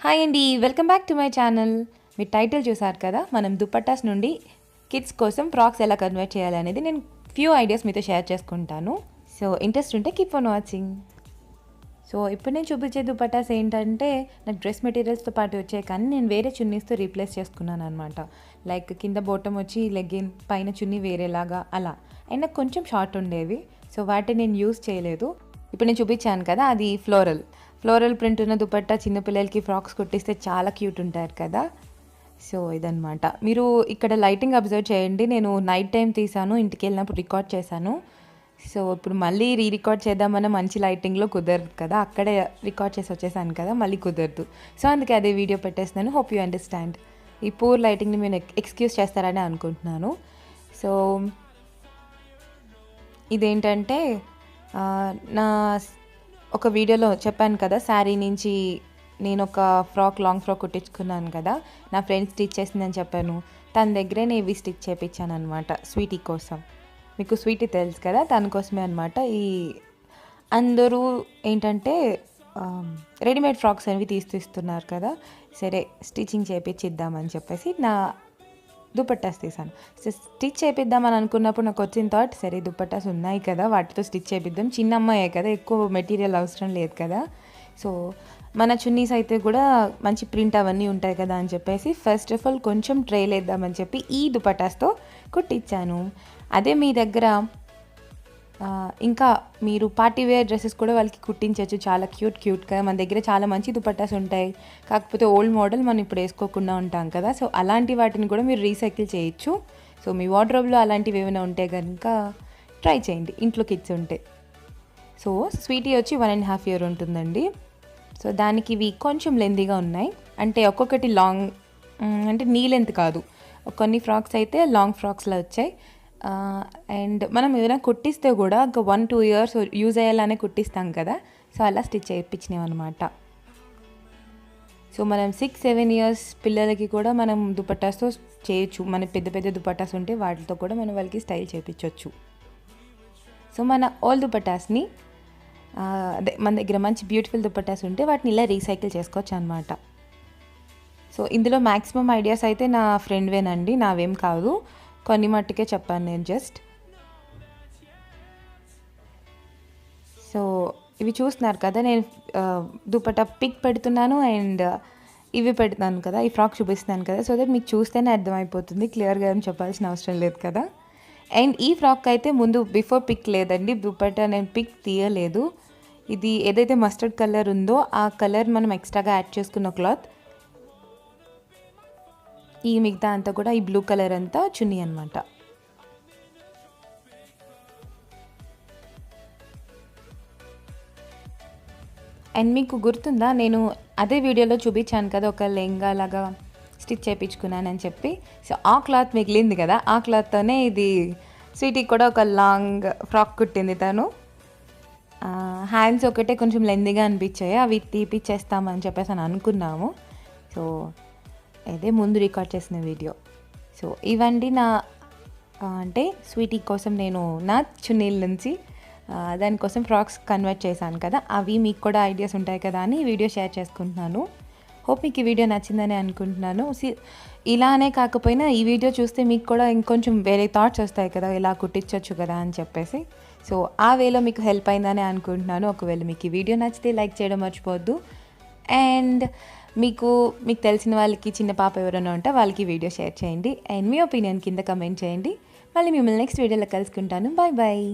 Hi అండి, welcome back to my channel. మీరు title చూసారు కదా, మనం దుపట్టాస్ నుండి కిడ్స్ కోసం ఫ్రాక్స్ ఎలా కన్వర్ట్ చేయాలనేది నేను ఫ్యూ ఐడియాస్ మీతో షేర్ చేసుకుంటాను. సో ఇంట్రెస్ట్ ఉంటే కీప్ ఆన్ వాచింగ్. సో ఇప్పుడు నేను చూపించే దుపట్టాస్ ఏంటంటే నాకు డ్రెస్ మెటీరియల్స్తో పాటు వచ్చాయి, కానీ నేను వేరే చున్నీస్తో రీప్లేస్ చేసుకున్నాను అనమాట. లైక్ కింద బోటం వచ్చి లెగ్గిన్, పైన చున్నీ వేరేలాగా అలా. అండ్ నాకు కొంచెం షార్ట్ ఉండేవి, సో వాటిని నేను యూస్ చేయలేదు. ఇప్పుడు నేను చూపించాను కదా, అది ఫ్లోరల్ ప్రింట్ ఉన్న దుపట్టా చిన్నపిల్లలకి ఫ్రాక్స్ కుట్టిస్తే చాలా క్యూట్ ఉంటారు కదా. సో ఇదనమాట. మీరు ఇక్కడ లైటింగ్ అబ్జర్వ్ చేయండి. నేను నైట్ టైం తీసాను, ఇంటికి వెళ్ళినప్పుడు రికార్డ్ చేశాను. సో ఇప్పుడు మళ్ళీ రికార్డ్ చేద్దామన్న మంచి లైటింగ్లో కుదరదు కదా, అక్కడే రికార్డ్ చేసి వచ్చేసాను కదా, మళ్ళీ కుదరదు. సో అందుకే అదే వీడియో పెట్టేస్తున్నాను. Hope you understand. ఈ పూర్ లైటింగ్ని నేను ఎక్స్క్యూజ్ చేస్తారని అనుకుంటున్నాను. సో ఇదేంటంటే నా ఒక వీడియోలో చెప్పాను కదా, శారీ నుంచి నేను ఒక లాంగ్ ఫ్రాక్ కుట్టించుకున్నాను కదా, నా ఫ్రెండ్ స్టిచ్ చేసిందని చెప్పాను. తన దగ్గరే నేను ఇవి స్టిచ్ చేయించాను అనమాట, స్వీటీ కోసం. మీకు స్వీటీ తెలుసు కదా, తన కోసమే అనమాట. అందరూ ఏంటంటే రెడీమేడ్ ఫ్రాక్స్ అనేవి తీస్తున్నారు కదా, సరే స్టిచ్చింగ్ చేయించిద్దామని చెప్పేసి నా దుపట్టాస్ తీసాను. సో స్టిచ్ చేపిద్దామని అనుకున్నప్పుడు నాకు వచ్చిన థాట్, సరే దుపట్టాస్ ఉన్నాయి కదా, వాటితో స్టిచ్ చేపిద్దాం. చిన్న అమ్మాయే కదా, ఎక్కువ మెటీరియల్ అవసరం లేదు కదా. సో మన చున్నీస్ అయితే కూడా మంచి ప్రింట్ అవన్నీ ఉంటాయి కదా అని చెప్పేసి ఫస్ట్ ఆఫ్ ఆల్ కొంచెం ట్రైల్ వేద్దామని చెప్పి ఈ దుపట్టాస్తో కుట్టించాను. అదే మీ దగ్గర ఇంకా మీరు పార్టీ వేర్ డ్రెస్సెస్ కూడా వాళ్ళకి కుట్టించవచ్చు, చాలా క్యూట్గా. మన దగ్గర చాలా మంచి దుపట్టాస్ ఉంటాయి, కాకపోతే ఓల్డ్ మోడల్ మనం ఇప్పుడు వేసుకోకుండా ఉంటాం కదా. సో అలాంటి వాటిని కూడా మీరు రీసైకిల్ చేయొచ్చు. సో మీ వార్డ్రోబ్లో అలాంటివి ఏమైనా ఉంటే కనుక ట్రై చేయండి, ఇంట్లో కిడ్స్ ఉంటే. సో స్వీటీ వచ్చి 1.5 years ఉంటుందండి. సో దానికి ఇవి కొంచెం లెంతీగా ఉన్నాయి, అంటే ఒక్కొక్కటి లాంగ్, అంటే నీ లెంత్ కాదు. కొన్ని ఫ్రాక్స్ అయితే లాంగ్ ఫ్రాక్స్లో వచ్చాయి. అండ్ మనం ఏదైనా కుట్టిస్తే కూడా ఒక 1-2 years యూజ్ అయ్యేలానే కుట్టిస్తాం కదా, సో అలా స్టిచ్ చేయించినాం అనమాట. సో మనం 6-7 years పిల్లలకి కూడా మనం దుపట్టాస్తో చేయొచ్చు. మన పెద్ద దుపట్టాస్ ఉంటే వాటితో కూడా మనం వాళ్ళకి స్టైల్ చేయించవచ్చు. సో మన ఓల్డ్ దుపట్టాస్ని అదే మన దగ్గర మంచి బ్యూటిఫుల్ దుపట్టాస్ ఉంటే వాటిని ఇలా రీసైకిల్ చేసుకోవచ్చు అనమాట. సో ఇందులో మ్యాక్సిమం ఐడియాస్ అయితే నా ఫ్రెండ్వేనండి, నావేం కాదు, కొన్ని మట్టుకే చెప్పాను నేను జస్ట్. సో ఇవి చూస్తున్నారు కదా, నేను దుపట్టా పిక్ పెడుతున్నాను అండ్ ఇవి పెడుతున్నాను కదా, ఈ ఫ్రాక్ చూపిస్తున్నాను కదా, సో దట్ మీకు చూస్తేనే అర్థమైపోతుంది, క్లియర్గా ఏం చెప్పాల్సిన అవసరం లేదు కదా. అండ్ ఈ ఫ్రాక్ అయితే ముందు బిఫోర్ పిక్ లేదండి, దుపట్టా నేను పిక్ తీయలేదు. ఇది ఏదైతే మస్టర్డ్ కలర్ ఉందో ఆ కలర్ మనం ఎక్స్ట్రాగా యాడ్ చేసుకున్న క్లాత్, ఈ మిగతా అంతా కూడా ఈ బ్లూ కలర్ అంతా చున్నీ అనమాట. అండ్ మీకు గుర్తుందా, నేను అదే వీడియోలో చూపించాను కదా ఒక లెహంగా లాగా స్టిచ్ చేయించుకున్నానని చెప్పి. సో ఆ క్లాత్ మిగిలింది కదా, ఆ క్లాత్తోనే ఇది స్వీటీకి కూడా ఒక లాంగ్ ఫ్రాక్ కుట్టింది తను. హ్యాండ్స్ ఒకటే కొంచెం లెందీగా అనిపించాయి, అవి తీపిచ్చేస్తామని చెప్పేసి అని అనుకున్నాము. సో అదే ముందు రికార్డ్ చేసిన వీడియో. సో ఇవండి నా అంటే స్వీటీ కోసం నేను నా చున్నీల నుంచి దానికోసం ఫ్రాక్స్ కన్వర్ట్ చేశాను కదా, అవి మీకు కూడా ఐడియాస్ ఉంటాయి కదా అని వీడియో షేర్ చేసుకుంటున్నాను. హోప్ మీకు ఈ వీడియో నచ్చిందని అనుకుంటున్నాను. ఇలానే కాకపోయినా ఈ వీడియో చూస్తే మీకు కూడా ఇంకొంచెం వేరే థాట్స్ వస్తాయి కదా, ఇలా కుట్టించవచ్చు కదా అని చెప్పేసి. సో ఆ వేలో మీకు హెల్ప్ అయిందని అనుకుంటున్నాను. ఒకవేళ మీకు ఈ వీడియో నచ్చితే లైక్ చేయడం మర్చిపోవద్దు. అండ్ మీకు తెలిసిన వాళ్ళకి, చిన్న పాప ఎవరైనా ఉంటే వాళ్ళకి వీడియో షేర్ చేయండి. అండ్ మీ ఒపీనియన్ కింద కమెంట్ చేయండి. మళ్ళీ మిమ్మల్ని నెక్స్ట్ వీడియోలో కలుసుకుంటాను. బాయ్.